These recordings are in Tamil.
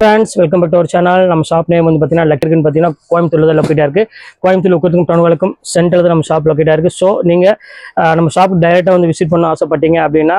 friends, welcome back to our channel. நம்ம ஷாப் நேம் வந்து பார்த்தீங்கன்னா லக்கின்னு பார்த்தீங்கன்னா கோயம்புத்தூர்ல தான் லொக்கேட்டாக இருக்குது. கோயம்புத்தூர் லொக்கேட்டுக்கும் டவுனுக்கும் சென்டரில் தான் நம்ம ஷாப் லொக்கேட்டாக இருக்குது. ஸோ நீங்கள் நம்ம ஷாப்புக்கு டைரெக்டாக வந்து விசிட் பண்ண ஆசைப்பட்டீங்க அப்படின்னா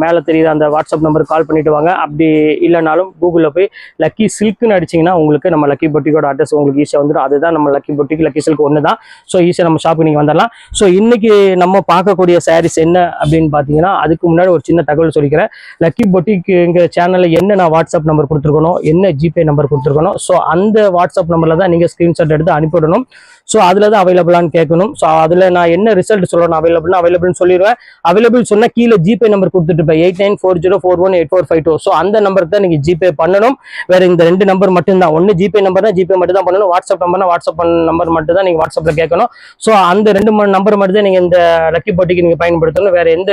மேலே தெரியுது அந்த வாட்ஸ்அப் நம்பருக்கு கால் பண்ணிட்டு வாங்க. அப்படி இல்லைனாலும் கூகுளில் போய் லக்கி சில்க்னு அடிச்சிங்கன்னா உங்களுக்கு நம்ம லக்கி பொட்டிக்கோட அட்ரஸ் உங்களுக்கு ஈஸியாக வந்துடும். அதுதான் நம்ம லக்கி பொட்டிக்கு லக்கி சில்க் ஒன்று தான். ஸோ ஈஸியாக நம்ம ஷாப்புக்கு நீங்கள் வந்துடலாம். ஸோ இன்னைக்கு நம்ம பார்க்கக்கூடிய சாரீஸ் என்ன அப்படின்னு பார்த்தீங்கன்னா அதுக்கு முன்னாடி ஒரு சின்ன தகவல் சொல்லிக்கிறேன். லக்கி பொட்டிக்கு எங்கள் சேனலில் என்ன நான் வாட்ஸ்அப் நம்பர் கொடுத்துருக்கணும், என்ன ஜிபே நம்பர் கொடுத்துருக்கணும். ஸோ அந்த வாட்ஸ்அப் நம்பரில் தான் நீங்கள் ஸ்க்ரீன்ஷாட் எடுத்து அனுப்பிவிடணும். ஸோ அதில் தான் அவைலபிளான்னு கேட்கணும். ஸோ அதில் நான் என்ன ரிசல்ட் சொல்லணும் அவைலபிள்னு சொல்லிடுவேன். அவைலபிள் சொன்னால் கீழே ஜிபே நம்பர் கொடுத்துட்டுப்பேன் 8940418452. ஸோ அந்த நம்பருக்கு தான் நீங்கள் ஜிபே பண்ணணும். வேறு இந்த ரெண்டு நம்பர் மட்டும்தான். ஒன்று ஜிபே நம்பர் தான் ஜிபே மட்டும் தான் பண்ணணும். வாட்ஸ்அப் நம்பர்னா வாட்ஸ்அப் நம்பர் மட்டும் தான் நீங்கள் வாட்ஸ்அப்பில் கேட்கணும். ஸோ அந்த ரெண்டு நம்பர் மட்டும் தான் நீங்கள் இந்த லக்கி பொட்டிக்கு நீங்கள் பயன்படுத்தணும். வேறு எந்த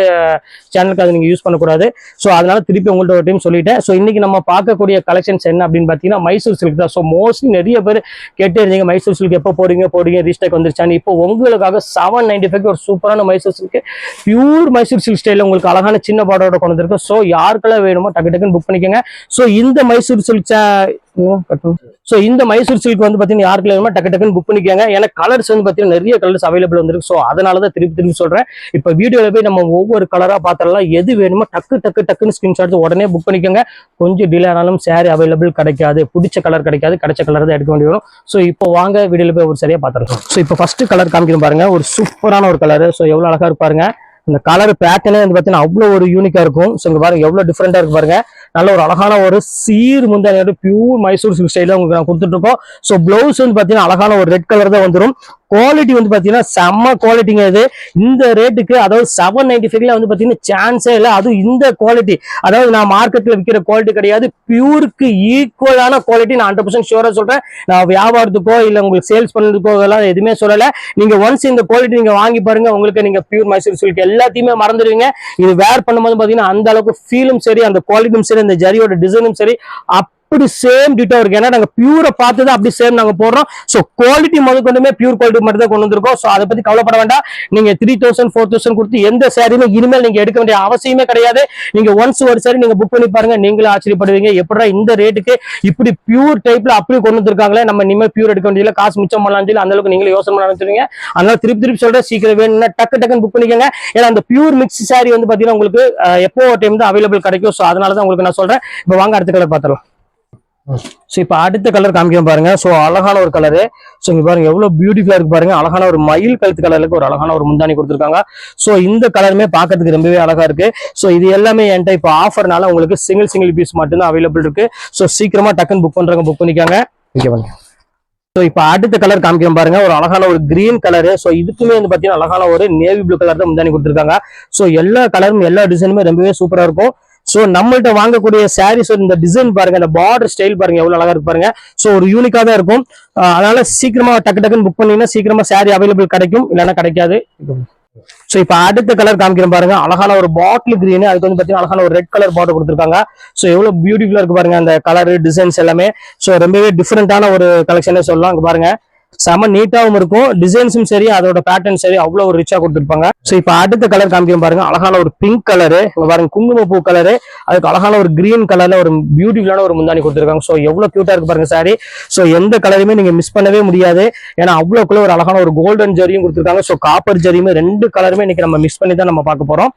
சேனலுக்கு அதை நீங்கள் யூஸ் பண்ணக்கூடாது. ஸோ அதனால திருப்பி உங்கள்கிட்ட ஒரு டைம் சொல்லிட்டேன். ஸோ இன்னைக்கு நம்ம பார்க்கக்கூடிய கலெக்ஷன்ஸ் என்ன அப்படின்னு பார்த்தீங்கன்னா மைசூர் சில்க் தான். ஸோ மோஸ்ட்லி நிறைய பேர் கேட்டே இருந்தீங்க மைசூர் சில்க் எப்போ போடுங்க ரீஸ்டாக் வந்துருச்சான்னு. இப்போ உங்களுக்காக 795 ஒரு சூப்பரான Mysore silk, pure Mysore silk ஸ்டைல உங்களுக்கு அழகான சின்ன பார்டரோட கொண்டு வந்திருக்கு. ஸோ யாருக்கெல்லாம் வேணுமோ டக்கு டக்குன்னு புக் பண்ணிக்கோங்க. ஸோ இந்த மைசூர் சில்க் வந்து பார்த்தீங்கன்னா யாருக்கு வேணுமோ டக்கு டக்குன்னு புக் பண்ணிக்கோங்க. ஏன்னா கலர்ஸ் வந்து பார்த்தீங்கன்னா நிறைய கலர்ஸ் அவைலபிள் வந்துருக்கு. ஸோ அதனால தான் திருப்பி சொல்றேன். இப்போ வீடியோவில் போய் நம்ம ஒவ்வொரு கலராக பார்த்தரலாம். எது வேணுமோ டக்குன்னு ஸ்கிரீன்ஷாட் உடனே புக் பண்ணிக்கோங்க. கொஞ்சம் டிலே ஆனாலும் சாரி அவைலபிள் கிடைக்காது, பிடிச்ச கலர் கிடைக்காது, கிடைச்ச கலர் தான் எடுக்க வேண்டி வரும். ஸோ இப்போ வாங்க வீடியோவில் போய் ஒரு சரியாக பார்த்துருக்கோம். ஸோ இப்போ ஃபர்ஸ்ட் கலர் காமிக்கிறோம் பாருங்க, ஒரு சூப்பரான ஒரு கலர். ஸோ எவ்வளோ அழகா இருப்பாருங்க. இந்த கலர் பேட்டர்னே வந்து பார்த்தீங்கன்னா அவ்வளோ ஒரு யூனிக்கா இருக்கும். ஸோ இங்க பாருங்க எவ்வளோ டிஃப்ரெண்டா இருக்கு பாருங்க. நல்ல ஒரு அழகான ஒரு சீர் முந்தானி பியூர் மைசூர் சில்க் ஸ்டைல உங்களுக்கு நான் கொடுத்துட்டு இருக்கோம். ஸோ பிளவுஸ் வந்து பார்த்தீங்கன்னா அழகான ஒரு ரெட் கலர் தான் வந்துடும். குவாலிட்டி வந்து பார்த்தீங்கன்னா செம்ம குவாலிட்டிங்க. இது இந்த ரேட்டுக்கு அதாவது 795 வந்து பார்த்தீங்கன்னா சான்ஸே இல்லை. அதுவும் இந்த குவாலிட்டி அதாவது நான் மார்க்கெட்டில் விற்கிற குவாலிட்டி கிடையாது. பியூருக்கு ஈக்குவலான குவாலிட்டி நான் 100% ஷூரா சொல்றேன். நான் வியாபாரத்துக்கோ இல்லை உங்களுக்கு சேல்ஸ் பண்ணுறதுக்கோ எல்லாம் எதுவுமே சொல்லலை. நீங்க ஒன்ஸ் இந்த குவாலிட்டி நீங்க வாங்கி பாருங்க, உங்களுக்கு நீங்க பியூர் மைசூர் சில்க் எல்லாத்தையுமே மறந்துடுவீங்க. இது வேர் பண்ணும்போது பார்த்தீங்கன்னா அந்த அளவுக்கு ஃபீலும் சரி, அந்த குவாலிட்டியும் சரி, இந்த ஜரியோட டிசைனும் சரி அப்படி சேம் டிட்டோ இருக்கு. ஏன்னா நாங்க பியூரை பார்த்து தான் அப்படி சேம் நாங்க போடுறோம். ஸோ குவாலிட்டி முதற்கொண்டுமே பியூர் குவாலிட்டி மட்டும் தான் கொண்டு வந்திருக்கோம். ஸோ அதை பத்தி கவலைப்பட வேண்டாம். நீங்க 3000 4000 கொடுத்து எந்த சாரியுமே இனிமேல் நீங்க எடுக்க வேண்டிய அவசியமே கிடையாது. நீங்க ஒன்ஸ் ஒரு சாரி நீங்க புக் பண்ணி பாருங்க, நீங்களும் ஆச்சரியப்படுவீங்க. எப்படா இந்த ரேட்டுக்கு இப்படி பியூர் டைப்ல அப்படி கொண்டு வந்திருக்காங்களே, நம்ம இனிமேல் பியூர் எடுக்க வேண்டியதுல காசு மிச்சம் பண்ணலாம் சொல்லி அந்த அளவுக்கு நீங்களே யோசனை பண்ண ஆரம்பிச்சிருவீங்க. அதனால திருப்பி சொல்றேன், சீக்கிரம் வேணும்னா டக்குன்னு புக் பண்ணிக்கோங்க. ஏன்னா அந்த பியூர் மிக்ஸ் சாரி வந்து பாத்தீங்கன்னா உங்களுக்கு எப்போ டைம் தான் அவைலபிள் கிடைக்கும். ஸோ அதனால தான் உங்களுக்கு நான் சொல்றேன். இப்போ வாங்க அடுத்த கலர் பார்த்துடலாம். ஸோ இப்போ அடுத்த கலர் காமிக்கிறோம் பாருங்க. ஸோ அழகான ஒரு கலரு. ஸோ இங்க பாருங்க எவ்வளவு பியூட்டிஃபுல்லா இருக்கு பாருங்க. அழகான ஒரு மயில் கழுத்து கலருக்கு ஒரு அழகான ஒரு முந்தானி கொடுத்துருக்காங்க. ஸோ இந்த கலருமே பார்க்கறதுக்கு ரொம்பவே அழகா இருக்கு. ஸோ இது எல்லாமே என்கிட்ட இப்போ ஆஃபர்னால உங்களுக்கு சிங்கிள் பீஸ் மட்டும்தான் அவைலபிள் இருக்கு. ஸோ சீக்கிரமா டக்குன்னு புக் பண்றவங்க புக் பண்ணிக்காங்க. ஓகே பாருங்க. ஸோ இப்போ அடுத்த கலர் காமிக்கிறோம் பாருங்க, ஒரு அழகான ஒரு கிரீன் கலரு. ஸோ இதுக்குமே வந்து பார்த்தீங்கன்னா அழகான ஒரு நேவி ப்ளூ கலர் தான் முந்தானி கொடுத்துருக்காங்க. ஸோ எல்லா கலரும் எல்லா டிசைனுமே ரொம்பவே சூப்பரா இருக்கும். ஸோ நம்மள்ட்ட வாங்கக்கூடிய சாரீஸ் இந்த டிசைன் பாருங்க, இந்த பார்டர் ஸ்டைல் பாருங்க எவ்வளவு அழகா இருக்கு பாருங்க. ஸோ ஒரு யூனிக்கா தான் இருக்கும். அதனால சீக்கிரமா டக்குன்னு புக் பண்ணீங்கன்னா சீக்கிரமா சாரி அவைலபிள் கிடைக்கும், இல்லைன்னா கிடைக்காது. ஸோ இப்போ அடுத்த கலர் காமிக்கிறேன் பாருங்க, அழகான ஒரு பாட்டில் கிரீன். அதுக்கு வந்து பார்த்தீங்கன்னா அழகான ஒரு ரெட் கலர் பார்டர் கொடுத்துருக்காங்க. ஸோ எவ்வளவு பியூட்டிஃபுல்லா இருக்கு பாருங்க அந்த கலர் டிசைன்ஸ் எல்லாமே. ஸோ ரொம்பவே டிஃப்ரெண்டான ஒரு கலெக்ஷனே சொல்லலாம். அங்க பாருங்க செம நீட்டாவும் இருக்கும், டிசைன்ஸும் சரி, அதோட பேட்டர்ன் சரி அவ்வளவு ஒரு ரிச்சா கொடுத்துருப்பாங்க. ஸோ இப்போ அடுத்த கலர் காமிக்கிறோம் பாருங்க, அழகான ஒரு பிங்க் கலரு. இங்க பாருங்க குங்குமப்பூ கலரு, அதுக்கு அழகான ஒரு கிரீன் கலர்ல ஒரு பியூட்டிஃபுல்லான ஒரு முந்தானி கொடுத்துருக்காங்க. ஸோ எவ்வளவு கியூட்டா இருக்கு பாருங்க சாரி. ஸோ எந்த கலருமே நீங்க மிஸ் பண்ணவே முடியாது. ஏன்னா அவ்வளவுக்குள்ள ஒரு அழகான ஒரு கோல்டன் ஜரியும் கொடுத்துருக்காங்க. ஸோ காப்பர் ஜரியுமே ரெண்டு கலருமே இன்னைக்கு நம்ம மிஸ் பண்ணி தான் நம்ம பார்க்க போறோம்.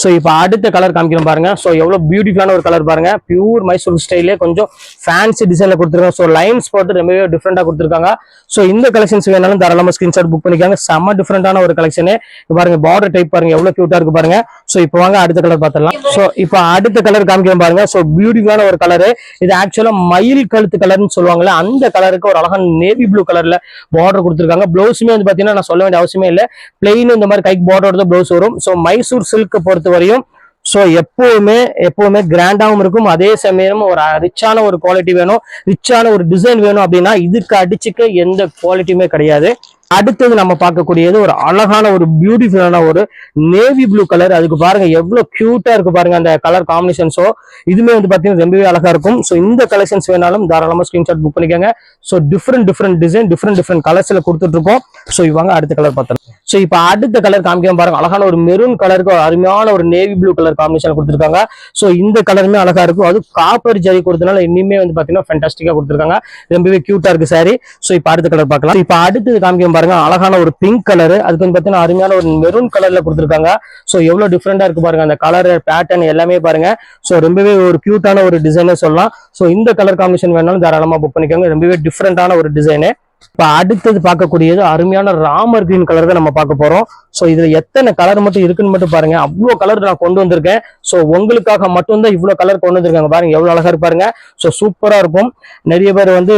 ஸோ இப்போ அடுத்த கலர் காமிக்கிறோம் பாருங்க. ஸோ எவ்வளவு பியூட்டிஃபுல்லான ஒரு கலர் பாருங்க, பியூர் மைசூர் ஸ்டைலே கொஞ்சம் ஃபேன்சி டிசைன்ல கொடுத்துருக்காங்க. ஸோ லைன்ஸ் போட்டு ரொம்பவே டிஃப்ரெண்டா கொடுத்துருக்காங்க. ஸோ இந்த கலெக்ஷன்ஸ் வேணாலும் தாராளமா ஸ்கிரீன்ஷாட் புக் பண்ணிக்காங்க. செம்ம டிஃப்ரெண்டான ஒரு கலெக்ஷனு பாருங்க. பார்டர் டைப் பாருங்க எவ்வளவு கியூட்டா இருக்கு பாருங்க. ஸோ இப்போ வாங்க அடுத்த கலர் பார்த்துடலாம். ஸோ இப்போ அடுத்த கலர் காமிக்கிறோம் பாருங்க. ஸோ பியூட்டிஃபுல்லான ஒரு கலரு. இது ஆக்சுவலா மயில் கழுத்து கலர்னு சொல்லுவாங்கல்ல, அந்த கலருக்கு ஒரு அழகான நேவி ப்ளூ கலர்ல பார்டர் கொடுத்துருக்காங்க. பிளவுஸுமே வந்து பாத்தீங்கன்னா நான் சொல்ல வேண்டிய அவசியமே இல்லை, பிளெயின் இந்த மாதிரி கைக்கு பார்டரோட தான் பிளவுஸ் வரும். ஸோ மைசூர் சில்க் பொறுத்த வரையும் ஸோ எப்பவுமே கிராண்டாவும் இருக்கும், அதே சமயம் ஒரு ரிச்சான ஒரு குவாலிட்டி வேணும், ரிச்சான ஒரு டிசைன் வேணும் அப்படின்னா இதுக்கு அடிச்சுக்க எந்த குவாலிட்டியுமே கிடையாது. அடுத்தது நம்ம பார்க்கக்கூடியது ஒரு அழகான ஒரு பியூட்டிஃபுல்லான ஒரு நேவி ப்ளூ கலர். அதுக்கு பாருங்க எவ்வளவு கியூட்டா இருக்கு பாருங்க அந்த கலர் காம்பினேஷன்ஸோ. இதுமே வந்து பாத்தீங்கன்னா ரொம்பவே அழகா இருக்கும். ஸோ இந்த கலெக்ஷன்ஸ் வேணாலும் தாராளமா ஸ்கிரீன்ஷாட் புக் பண்ணிக்கோங்க. ஸோ டிஃப்ரெண்ட் டிசைன் டிஃப்ரெண்ட் கலர்ஸ்ல கொடுத்துட்டு இருக்கோம். ஸோ இவங்க அடுத்த கலர் பார்த்தோம். ஸோ இப்போ அடுத்த கலர் காமிக்க பாருங்க, அழகான ஒரு மெரூன் கலருக்கு அருமையான ஒரு நேவி ப்ளூ கலர் காம்பினேஷன் கொடுத்துருக்காங்க. ஸோ இந்த கலருமே அழகா இருக்கும். அது காப்பர் ஜரி கொடுத்தனால இனிமே வந்து பாத்தீங்கன்னா ஃபேண்டாஸ்டிக்கா கொடுத்துருக்காங்க. ரொம்பவே கியூட்டா இருக்கு சாரி. ஸோ இப்போ அடுத்த கலர் பார்க்கலாம். இப்போ அடுத்தது காமிக்க பாருங்க, அழகான ஒரு பிங்க் கலர். அதுக்கு வந்து பாத்தீங்கன்னா அருமையான ஒரு மெரூன் கலர்ல கொடுத்துருக்காங்க. ஸோ எவ்வளவு டிஃப்ரெண்டா இருக்கு பாருங்க அந்த கலர் பேட்டர்ன் எல்லாமே பாருங்க. ஸோ ரொம்பவே ஒரு கியூட்டான ஒரு டிசைனே சொல்லலாம். ஸோ இந்த கலர் காம்பினேஷன் வேணாலும் தாராளமா புக் பண்ணிக்கோங்க. ரொம்பவே டிஃப்ரெண்டான ஒரு டிசைனு. இப்ப அடுத்தது பார்க்கக்கூடியது அருமையான ராமர் கிரீன் கலர் தான் நம்ம பார்க்க போறோம். ஸோ இதுல எத்தனை கலர் மட்டும் இருக்குன்னு மட்டும் பாருங்க. அவ்வளவு கலர் நான் கொண்டு வந்திருக்கேன். ஸோ உங்களுக்காக மட்டும்தான் இவ்வளவு கலர் கொண்டு வந்திருக்காங்க பாருங்க, எவ்வளவு அழகா இருப்பாருங்க. ஸோ சூப்பரா இருக்கும். நிறைய பேர் வந்து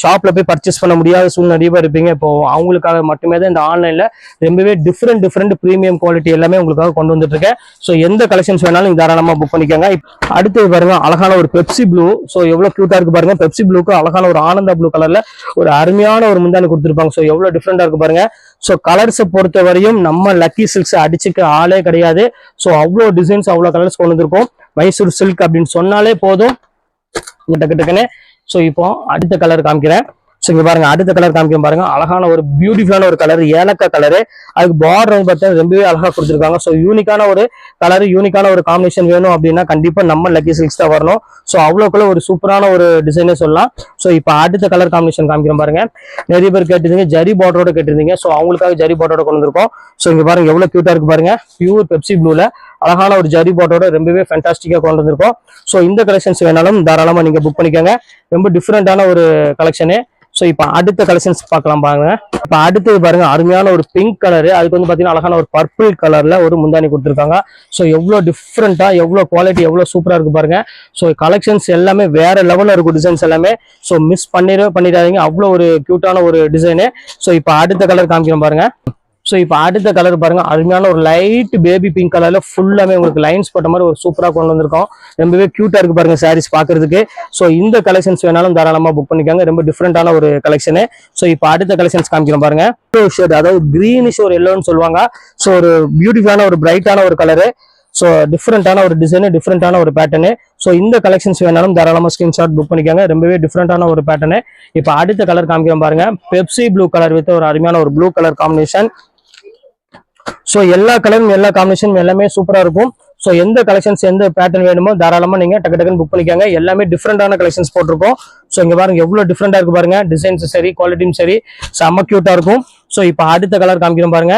ஷாப்ல போய் பர்ச்சேஸ் பண்ண முடியாத சூழ்நிலை நிறைய பேர் இருப்பீங்க. இப்போ அவங்களுக்காக மட்டுமே தான் இந்த ஆன்லைன்ல ரொம்பவே டிஃப்ரெண்ட் பிரீமியம் குவாலிட்டி எல்லாமே உங்களுக்காக கொண்டு வந்துட்டு இருக்கேன். ஸோ எந்த கலெக்ஷன்ஸ் வேணாலும் நீங்க தாராளமா புக் பண்ணிக்கோங்க. அடுத்தது பாருங்க, அழகான ஒரு பெப்சி ப்ளூ. ஸோ எவ்வளவு கியூட்டா இருக்கு பாருங்க. பெப்சி ப்ளூக்கு அழகான ஒரு ஆனந்தா ப்ளூ கலர்ல ஒரு அருமையான ஒரு முந்தானி கொடுத்துருப்பாங்க. ஸோ எவ்வளவு டிஃப்ரெண்டா இருக்கு பாருங்க. ஸோ கலர்ஸை பொறுத்த வரையும் நம்ம லக்கி சில்க்ஸ் அடிச்சுக்க ஆளே கிடையாது. ஸோ அவ்வளோ டிசைன்ஸ் அவ்வளோ கலர்ஸ் கொண்டு வந்திருக்கோம். மைசூர் சில்க் அப்படின்னு சொன்னாலே போதும் டக்குன்னு. ஸோ இப்போ அடுத்த கலர் காமிக்கிறேன். ஸோ இங்க பாருங்க, அடுத்த கலர் காமிக்க பாருங்க, அழகான ஒரு பியூட்டிஃபுல்லான ஒரு கலர் ஏலக்காய் கலரு. அதுக்கு பார்டர் வந்து பார்த்தீங்கன்னா ரொம்பவே அழகா கொடுத்துருக்காங்க. ஸோ யூனிக்கான ஒரு கலர், யூனிக்கான ஒரு காம்பினேஷன் வேணும் அப்படின்னா கண்டிப்பா நம்ம லக்கி சில்க்ஸ் தான் வரணும். ஸோ அவ்வளோக்குள்ள ஒரு சூப்பரான ஒரு டிசைனே சொல்லலாம். ஸோ இப்போ அடுத்த கலர் காம்பினேஷன் காமிக்கிறேன் பாருங்க. நிறைய பேர் கேட்டிருந்தீங்க, ஜரி பார்டரோட கேட்டிருந்தீங்க. ஸோ அவங்களுக்காக ஜரி பார்டரோட கொண்டு வந்திருக்கோம். ஸோ இங்க பாருங்க எவ்வளவு கியூட்டா இருக்கு பாருங்க. பியூர் பெப்சி ப்ளூல அழகான ஒரு ஜரி பார்டரோட ரொம்பவே ஃபேண்டாஸ்டிக்கா கொண்டு வந்திருக்கோம். ஸோ இந்த கலெக்ஷன்ஸ் வேணாலும் தாராளமா நீங்க புக் பண்ணிக்கோங்க. ரொம்ப டிஃப்ரெண்டான ஒரு கலெக்ஷனு. ஸோ இப்போ அடுத்த கலெக்ஷன்ஸ் பார்க்கலாம் பாருங்க. இப்போ அடுத்தது பாருங்க, அருமையான ஒரு பிங்க் கலரு. அதுக்கு வந்து பார்த்தீங்கன்னா அழகான ஒரு பர்பிள் கலர்ல ஒரு முந்தானி கொடுத்துருக்காங்க. ஸோ எவ்வளோ டிஃப்ரெண்டா, எவ்வளோ குவாலிட்டி, எவ்வளோ சூப்பரா இருக்கு பாருங்க. ஸோ கலெக்ஷன்ஸ் எல்லாமே வேற லெவலில் இருக்கும் டிசைன்ஸ் எல்லாமே. ஸோ மிஸ் பண்ணிடாதீங்க, அவ்வளோ ஒரு கியூட்டான ஒரு டிசைனு. ஸோ இப்போ அடுத்த கலர் காமிக்கிறோம் பாருங்க. ஸோ இப்போ அடுத்த கலர் பாருங்க, அருமையான ஒரு லைட் பேபி பிங்க் கலர்ல ஃபுல்லாமே உங்களுக்கு லைன்ஸ் போட்ட மாதிரி ஒரு சூப்பரா கொண்டு வந்திருக்கோம். ரொம்பவே கியூட்டா இருக்கு பாருங்க சாரீஸ் பாக்குறதுக்கு. ஸோ இந்த கலெக்ஷன்ஸ் வேணாலும் தாராளமா புக் பண்ணிக்காங்க. ரொம்ப டிஃப்ரெண்டான ஒரு கலெக்ஷனு. ஸோ இப்போ அடுத்த கலெக்ஷன்ஸ் காமிக்கிறோம் பாருங்க. அதாவது கிரீனிஷ் ஒரு எல்லோன்னு சொல்லுவாங்க. ஸோ ஒரு பியூட்டிஃபுல்லான ஒரு பிரைட்டான ஒரு கலரு. ஸோ டிஃப்ரெண்டான ஒரு டிசைனு, டிஃப்ரெண்டான ஒரு பேட்டர்னு. ஸோ இந்த கலெக்ஷன்ஸ் வேணாலும் தாராளமா ஸ்கிரீன்ஷாட் புக் பண்ணிக்காங்க. ரொம்பவே டிஃப்ரெண்டான ஒரு பேட்டர்னு. இப்போ அடுத்த கலர் காமிக்கிறோம் பாருங்க, பெப்சி ப்ளூ கலர் வித் ஒரு அருமையான ஒரு ப்ளூ கலர் காம்பினேஷன். ஸோ எல்லா கலரும் எல்லா காம்பினேஷனும் எல்லாமே சூப்பரா இருக்கும். ஸோ எந்த கலெக்ஷன்ஸ் எந்த பேட்டர்ன் வேணுமோ தாராளமா நீங்க டக்குன்னு புக் பண்ணிக்காங்க. எல்லாமே டிஃப்ரெண்டான கலெக்ஷன்ஸ் போட்டிருக்கோம். ஸோ இங்க பாருங்க எவ்வளவு டிஃப்ரெண்டா இருக்கு பாருங்க. டிசைன்ஸ் சரி, குவாலிட்டியும் சரி, செம்ம கியூட்டா இருக்கும். ஸோ இப்போ அடுத்த கலர் காமிக்கிறோம் பாருங்க.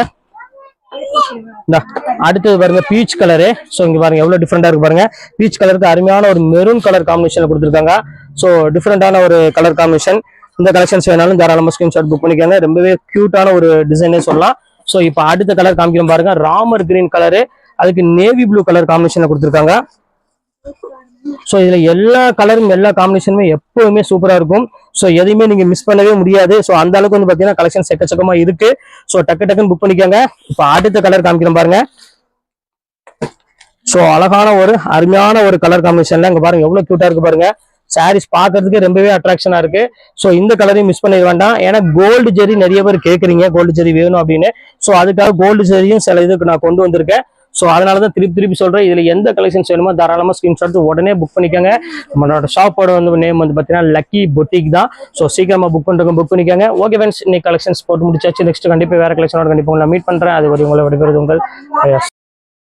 அடுத்தது பாருங்க பீச் கலரு. ஸோ இங்க பாருங்க எவ்வளவு டிஃப்ரெண்டா இருக்கு பாருங்க. பீச் கலருக்கு அருமையான ஒரு மெரூன் கலர் காம்பினேஷன் கொடுத்துருக்காங்க. ஸோ டிஃப்ரெண்டான ஒரு கலர் காம்பினேஷன். இந்த கலெக்ஷன்ஸ் வேணாலும் தாராளமா ஸ்கிரீன்ஷாட் புக் பண்ணிக்காங்க. ரொம்பவே கியூட்டான ஒரு டிசைனே சொல்லலாம். ஸோ இப்போ அடுத்த கலர் காமிக்கிறோம் பாருங்க, ராமர் கிரீன் கலரு. அதுக்கு நேவி ப்ளூ கலர் காம்பினேஷன் கொடுத்துருக்காங்க. ஸோ இதுல எல்லா கலரும் எல்லா காம்பினேஷனுமே எப்பவுமே சூப்பரா இருக்கும். ஸோ எதையுமே நீங்க மிஸ் பண்ணவே முடியாது. ஸோ அந்த அளவுக்கு வந்து பாத்தீங்கன்னா கலெக்ஷன்ஸ் எக்கச்சக்கமா இருக்கு. ஸோ டக்குன்னு புக் பண்ணிக்கோங்க. இப்போ அடுத்த கலர் காமிக்கிறோம் பாருங்க. ஸோ அழகான ஒரு அருமையான ஒரு கலர் காம்பினேஷன்ல இங்க பாருங்க எவ்வளவு கியூட்டா இருக்கு பாருங்க. சாரீஸ் பாக்குறதுக்கு ரொம்பவே அட்ராக்ஷனா இருக்கு. ஸோ இந்த கலரையும் மிஸ் பண்ணிட வேண்டாம். ஏன்னா கோல்டு ஜெரி நிறைய பேர் கேட்குறீங்க, கோல்டு ஜெரி வேணும் அப்படின்னு. ஸோ அதுக்காக கோல்டு ஜெரியும் சில இதுக்கு நான் கொண்டு வந்திருக்கேன். ஸோ அதனாலதான் திருப்பி சொல்றேன், இதுல எந்த கலெக்ஷன்ஸ் வேணுமோ தாராளமா ஸ்கிரீன்ஷாட் உடனே புக் பண்ணிக்கோங்க. நம்மளோட ஷாப்போட வந்து நேம் வந்து பாத்தீங்கன்னா லக்கி பொட்டிக் தான். ஸோ சீக்கிரமா புக் பண்ணிக்கோங்க. ஓகே ஃப்ரெண்ட்ஸ், இன்னைக்கு கலெக்ஷன்ஸ் போட்டு முடிச்சாச்சு. நெக்ஸ்ட் கண்டிப்பா வேற கலெக்ஷனோட கண்டிப்பா உங்களை மீட் பண்றேன். அது வரை உங்களை விடைபெறுவது உங்கள்